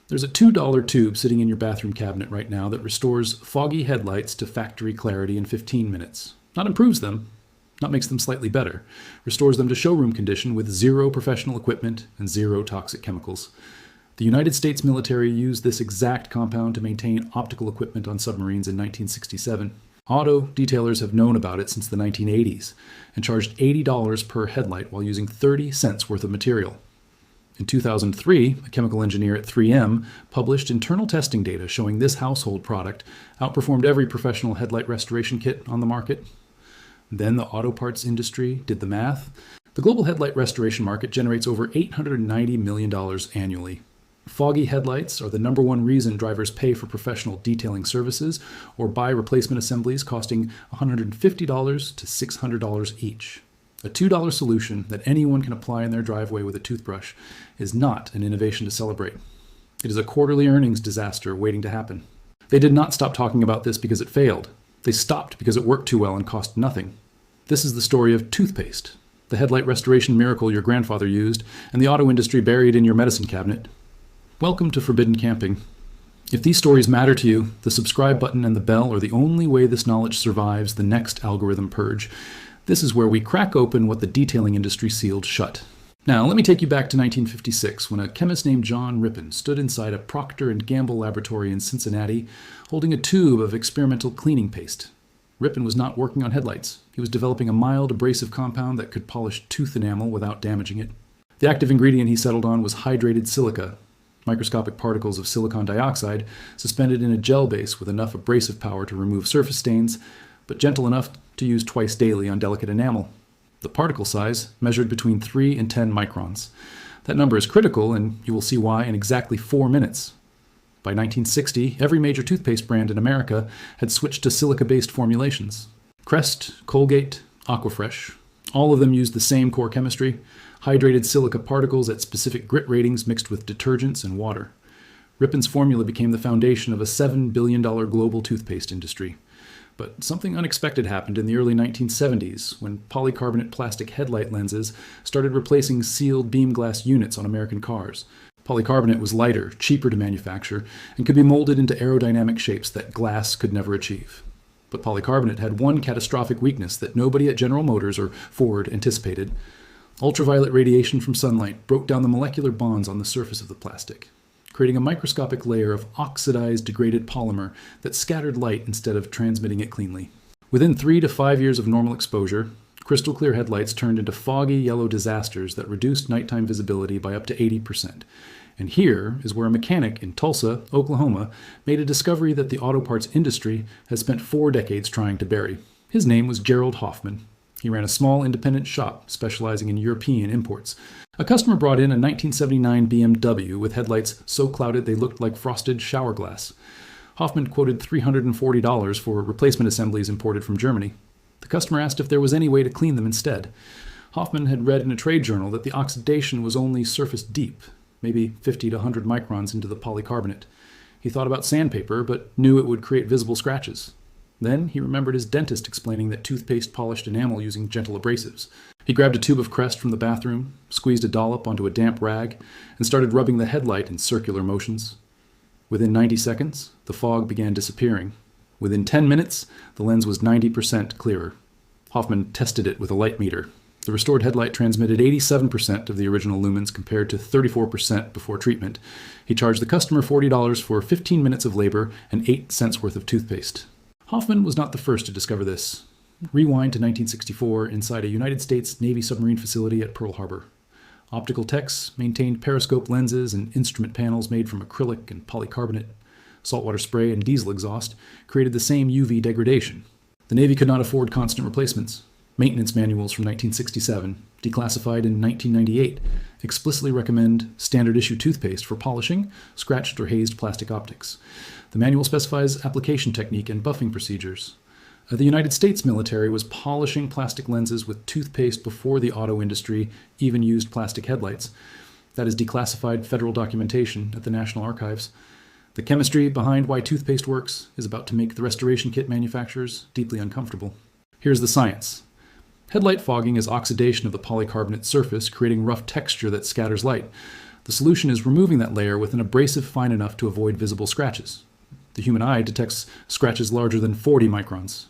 There's a $2 tube sitting in your bathroom cabinet right now that restores foggy headlights to factory clarity in 15 minutes. Not improves them, not makes them slightly better. Restores them to showroom condition with zero professional equipment and zero toxic chemicals. The United States military used this exact compound to maintain optical equipment on submarines in 1967. Auto detailers have known about it since the 1980s and charged $80 per headlight while using 30 cents worth of material. In 2003, a chemical engineer at 3M published internal testing data showing this household product outperformed every professional headlight restoration kit on the market. Then the auto parts industry did the math. The global headlight restoration market generates over $890 million annually. Foggy headlights are the number one reason drivers pay for professional detailing services or buy replacement assemblies costing $150 to $600 each. A $2 solution that anyone can apply in their driveway with a toothbrush is not an innovation to celebrate. It is a quarterly earnings disaster waiting to happen. They did not stop talking about this because it failed. They stopped because it worked too well and cost nothing. This is the story of Toothpaste, the headlight restoration miracle your grandfather used and the auto industry buried in your medicine cabinet. Welcome to Forbidden Camping. If these stories matter to you, the subscribe button and the bell are the only way this knowledge survives the next algorithm purge. This is where we crack open what the detailing industry sealed shut. Now, let me take you back to 1956 when a chemist named John Rippon stood inside a Procter & Gamble laboratory in Cincinnati holding a tube of experimental cleaning paste. Rippon was not working on headlights. He was developing a mild abrasive compound that could polish tooth enamel without damaging it. The active ingredient he settled on was hydrated silica, microscopic particles of silicon dioxide suspended in a gel base with enough abrasive power to remove surface stains, but gentle enough to use twice daily on delicate enamel. The particle size measured between 3 and 10 microns. That number is critical, and you will see why in exactly 4 minutes. By 1960, every major toothpaste brand in America had switched to silica-based formulations. Crest, Colgate, Aquafresh, all of them used the same core chemistry, hydrated silica particles at specific grit ratings mixed with detergents and water. Rippon's formula became the foundation of a $7 billion global toothpaste industry. But something unexpected happened in the early 1970s when polycarbonate plastic headlight lenses started replacing sealed beam glass units on American cars. Polycarbonate was lighter, cheaper to manufacture, and could be molded into aerodynamic shapes that glass could never achieve. But polycarbonate had one catastrophic weakness that nobody at General Motors or Ford anticipated. Ultraviolet radiation from sunlight broke down the molecular bonds on the surface of the plastic, creating a microscopic layer of oxidized, degraded polymer that scattered light instead of transmitting it cleanly. Within 3 to 5 years of normal exposure, crystal clear headlights turned into foggy yellow disasters that reduced nighttime visibility by up to 80%. And here is where a mechanic in Tulsa, Oklahoma, made a discovery that the auto parts industry has spent 4 decades trying to bury. His name was Gerald Hoffman. He ran a small independent shop specializing in European imports. A customer brought in a 1979 BMW with headlights so clouded they looked like frosted shower glass. Hoffman quoted $340 for replacement assemblies imported from Germany. The customer asked if there was any way to clean them instead. Hoffman had read in a trade journal that the oxidation was only surface deep, maybe 50 to 100 microns into the polycarbonate. He thought about sandpaper, but knew it would create visible scratches. Then he remembered his dentist explaining that toothpaste polished enamel using gentle abrasives. He grabbed a tube of Crest from the bathroom, squeezed a dollop onto a damp rag, and started rubbing the headlight in circular motions. Within 90 seconds, the fog began disappearing. Within 10 minutes, the lens was 90% clearer. Hoffman tested it with a light meter. The restored headlight transmitted 87% of the original lumens compared to 34% before treatment. He charged the customer $40 for 15 minutes of labor and 8 cents worth of toothpaste. Hoffman was not the first to discover this. Rewind to 1964 inside a United States Navy submarine facility at Pearl Harbor. Optical techs maintained periscope lenses and instrument panels made from acrylic and polycarbonate. Saltwater spray and diesel exhaust created the same UV degradation. The Navy could not afford constant replacements. Maintenance manuals from 1967, declassified in 1998, explicitly recommend standard issue toothpaste for polishing scratched or hazed plastic optics. The manual specifies application technique and buffing procedures. The United States military was polishing plastic lenses with toothpaste before the auto industry even used plastic headlights. That is declassified federal documentation at the National Archives. The chemistry behind why toothpaste works is about to make the restoration kit manufacturers deeply uncomfortable. Here's the science. Headlight fogging is oxidation of the polycarbonate surface, creating rough texture that scatters light. The solution is removing that layer with an abrasive fine enough to avoid visible scratches. The human eye detects scratches larger than 40 microns.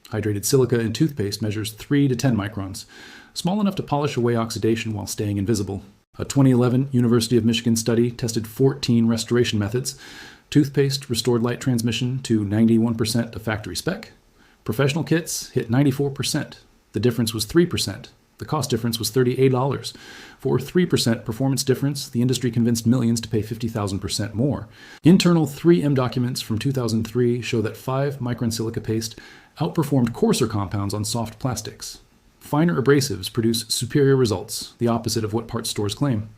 Hydrated silica in toothpaste measures 3 to 10 microns, small enough to polish away oxidation while staying invisible. A 2011 University of Michigan study tested 14 restoration methods. Toothpaste restored light transmission to 91% of factory spec. Professional kits hit 94%. The difference was 3%. The cost difference was $38. For 3% performance difference, the industry convinced millions to pay 50,000% more. Internal 3M documents from 2003 show that 5-micron silica paste outperformed coarser compounds on soft plastics. Finer abrasives produce superior results, the opposite of what parts stores claim.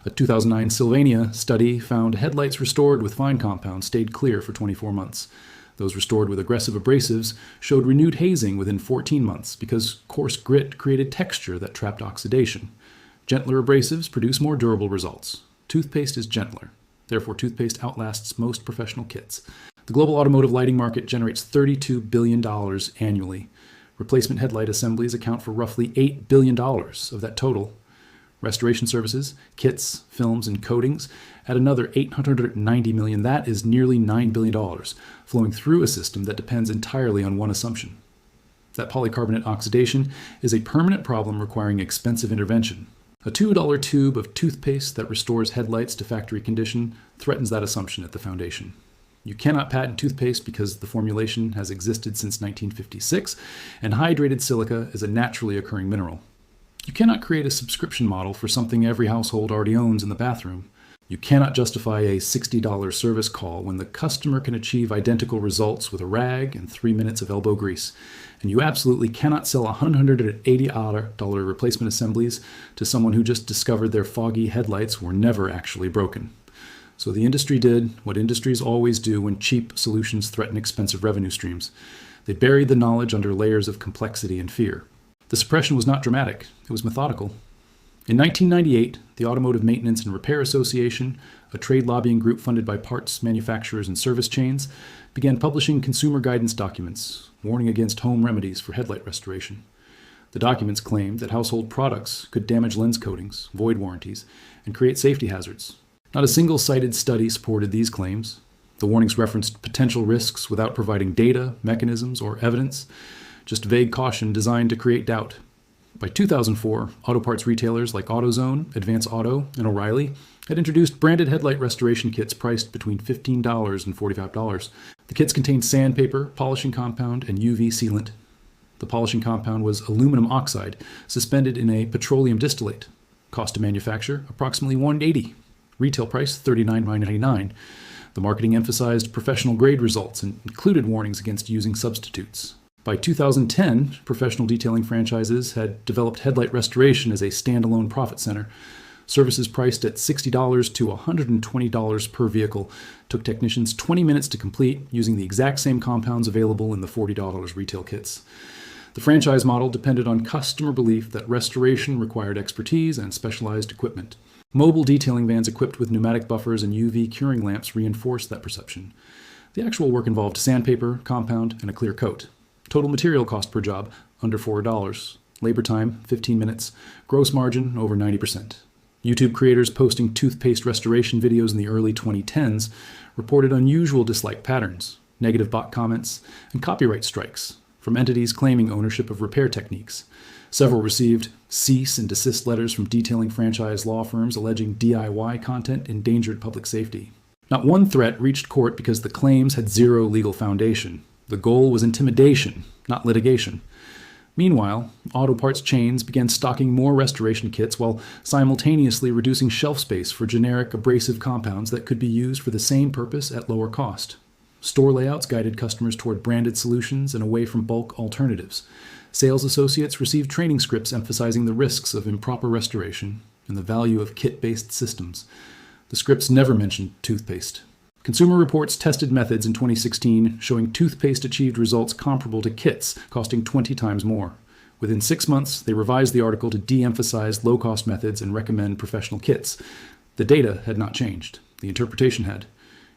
A 2009 Sylvania study found headlights restored with fine compounds stayed clear for 24 months. Those restored with aggressive abrasives showed renewed hazing within 14 months because coarse grit created texture that trapped oxidation. Gentler abrasives produce more durable results. Toothpaste is gentler. Therefore, toothpaste outlasts most professional kits. The global automotive lighting market generates $32 billion annually. Replacement headlight assemblies account for roughly $8 billion of that total. Restoration services, kits, films, and coatings add another $890 million. That is nearly $9 billion, flowing through a system that depends entirely on one assumption: that polycarbonate oxidation is a permanent problem requiring expensive intervention. A $2 tube of toothpaste that restores headlights to factory condition threatens that assumption at the foundation. You cannot patent toothpaste because the formulation has existed since 1956, and hydrated silica is a naturally occurring mineral. You cannot create a subscription model for something every household already owns in the bathroom. You cannot justify a $60 service call when the customer can achieve identical results with a rag and 3 minutes of elbow grease. And you absolutely cannot sell $180 replacement assemblies to someone who just discovered their foggy headlights were never actually broken. So the industry did what industries always do when cheap solutions threaten expensive revenue streams. They buried the knowledge under layers of complexity and fear. The suppression was not dramatic, it was methodical. In 1998, the Automotive Maintenance and Repair Association, a trade lobbying group funded by parts manufacturers and service chains, began publishing consumer guidance documents, warning against home remedies for headlight restoration. The documents claimed that household products could damage lens coatings, void warranties, and create safety hazards. Not a single-cited study supported these claims. The warnings referenced potential risks without providing data, mechanisms, or evidence, just vague caution designed to create doubt. By 2004, auto parts retailers like AutoZone, Advance Auto, and O'Reilly had introduced branded headlight restoration kits priced between $15 and $45. The kits contained sandpaper, polishing compound, and UV sealant. The polishing compound was aluminum oxide suspended in a petroleum distillate. Cost to manufacture, approximately $180. Retail price, $39.99. The marketing emphasized professional grade results and included warnings against using substitutes. By 2010, professional detailing franchises had developed headlight restoration as a standalone profit center. Services priced at $60 to $120 per vehicle took technicians 20 minutes to complete using the exact same compounds available in the $40 retail kits. The franchise model depended on customer belief that restoration required expertise and specialized equipment. Mobile detailing vans equipped with pneumatic buffers and UV curing lamps reinforced that perception. The actual work involved sandpaper, compound, and a clear coat. Total material cost per job, under $4. Labor time, 15 minutes. Gross margin, over 90%. YouTube creators posting toothpaste restoration videos in the early 2010s reported unusual dislike patterns, negative bot comments, and copyright strikes from entities claiming ownership of repair techniques. Several received cease and desist letters from detailing franchise law firms alleging DIY content endangered public safety. Not one threat reached court because the claims had zero legal foundation. The goal was intimidation, not litigation. Meanwhile, auto parts chains began stocking more restoration kits while simultaneously reducing shelf space for generic abrasive compounds that could be used for the same purpose at lower cost. Store layouts guided customers toward branded solutions and away from bulk alternatives. Sales associates received training scripts emphasizing the risks of improper restoration and the value of kit-based systems. The scripts never mentioned toothpaste. Consumer Reports tested methods in 2016 showing toothpaste achieved results comparable to kits, costing 20 times more. Within 6 months, they revised the article to de-emphasize low-cost methods and recommend professional kits. The data had not changed. The interpretation had.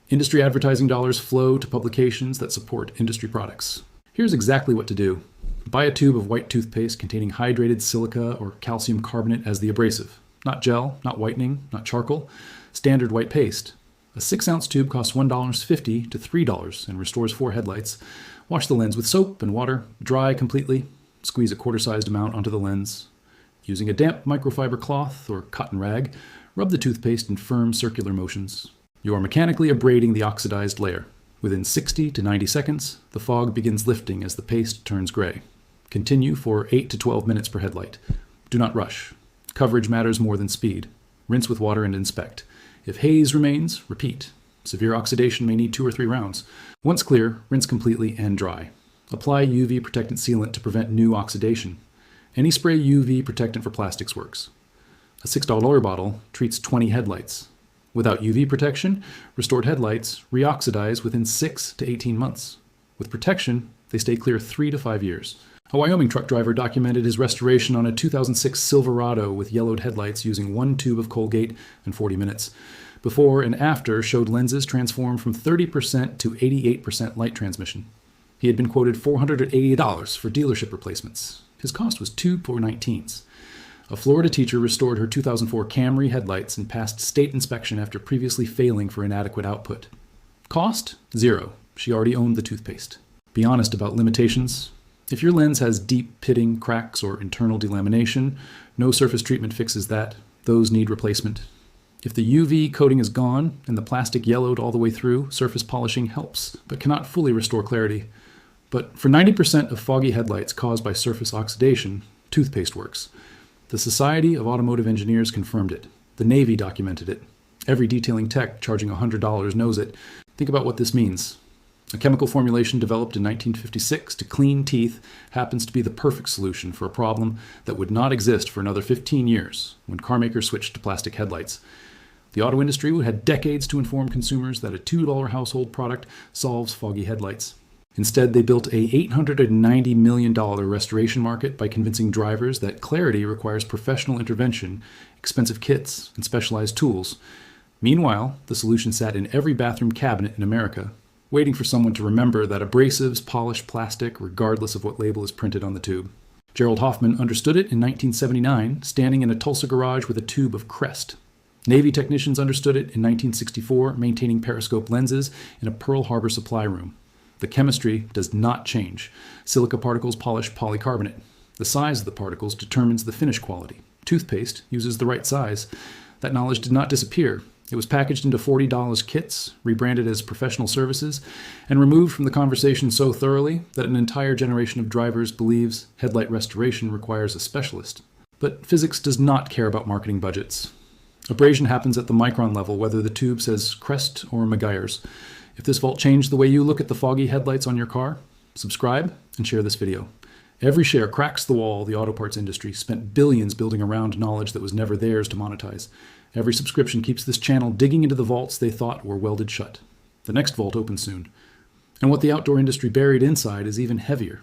Industry advertising dollars flow to publications that support industry products. Here's exactly what to do. Buy a tube of white toothpaste containing hydrated silica or calcium carbonate as the abrasive. Not gel, not whitening, not charcoal. Standard white paste. A 6-ounce tube costs $1.50 to $3 and restores 4 headlights. Wash the lens with soap and water. Dry completely. Squeeze a quarter-sized amount onto the lens. Using a damp microfiber cloth or cotton rag, rub the toothpaste in firm circular motions. You are mechanically abrading the oxidized layer. Within 60 to 90 seconds, the fog begins lifting as the paste turns gray. Continue for 8 to 12 minutes per headlight. Do not rush. Coverage matters more than speed. Rinse with water and inspect. If haze remains, repeat. Severe oxidation may need 2 or 3 rounds. Once clear, rinse completely and dry. Apply UV protectant sealant to prevent new oxidation. Any spray UV protectant for plastics works. A $6 bottle treats 20 headlights. Without UV protection, restored headlights reoxidize within 6 to 18 months. With protection, they stay clear 3 to 5 years. A Wyoming truck driver documented his restoration on a 2006 Silverado with yellowed headlights using 1 tube of Colgate in 40 minutes. Before and after showed lenses transformed from 30% to 88% light transmission. He had been quoted $480 for dealership replacements. His cost was $2.19. A Florida teacher restored her 2004 Camry headlights and passed state inspection after previously failing for inadequate output. Cost? $0. She already owned the toothpaste. Be honest about limitations. If your lens has deep pitting, cracks, or internal delamination, no surface treatment fixes that. Those need replacement. If the UV coating is gone and the plastic yellowed all the way through, surface polishing helps, but cannot fully restore clarity. But for 90% of foggy headlights caused by surface oxidation, toothpaste works. The Society of Automotive Engineers confirmed it. The Navy documented it. Every detailing tech charging $100 knows it. Think about what this means. A chemical formulation developed in 1956 to clean teeth happens to be the perfect solution for a problem that would not exist for another 15 years when carmakers switched to plastic headlights. The auto industry would have decades to inform consumers that a $2 household product solves foggy headlights. Instead, they built a $890 million restoration market by convincing drivers that clarity requires professional intervention, expensive kits, and specialized tools. Meanwhile, the solution sat in every bathroom cabinet in America, waiting for someone to remember that abrasives polish plastic regardless of what label is printed on the tube. Gerald Hoffman understood it in 1979, standing in a Tulsa garage with a tube of Crest. Navy technicians understood it in 1964, maintaining periscope lenses in a Pearl Harbor supply room. The chemistry does not change. Silica particles polish polycarbonate. The size of the particles determines the finish quality. Toothpaste uses the right size. That knowledge did not disappear. It was packaged into $40 kits, rebranded as professional services, and removed from the conversation so thoroughly that an entire generation of drivers believes headlight restoration requires a specialist. But physics does not care about marketing budgets. Abrasion happens at the micron level, whether the tube says Crest or Maguire's. If this vault changed the way you look at the foggy headlights on your car, subscribe and share this video. Every share cracks the wall the auto parts industry spent billions building around knowledge that was never theirs to monetize. Every subscription keeps this channel digging into the vaults they thought were welded shut. The next vault opens soon. And what the outdoor industry buried inside is even heavier.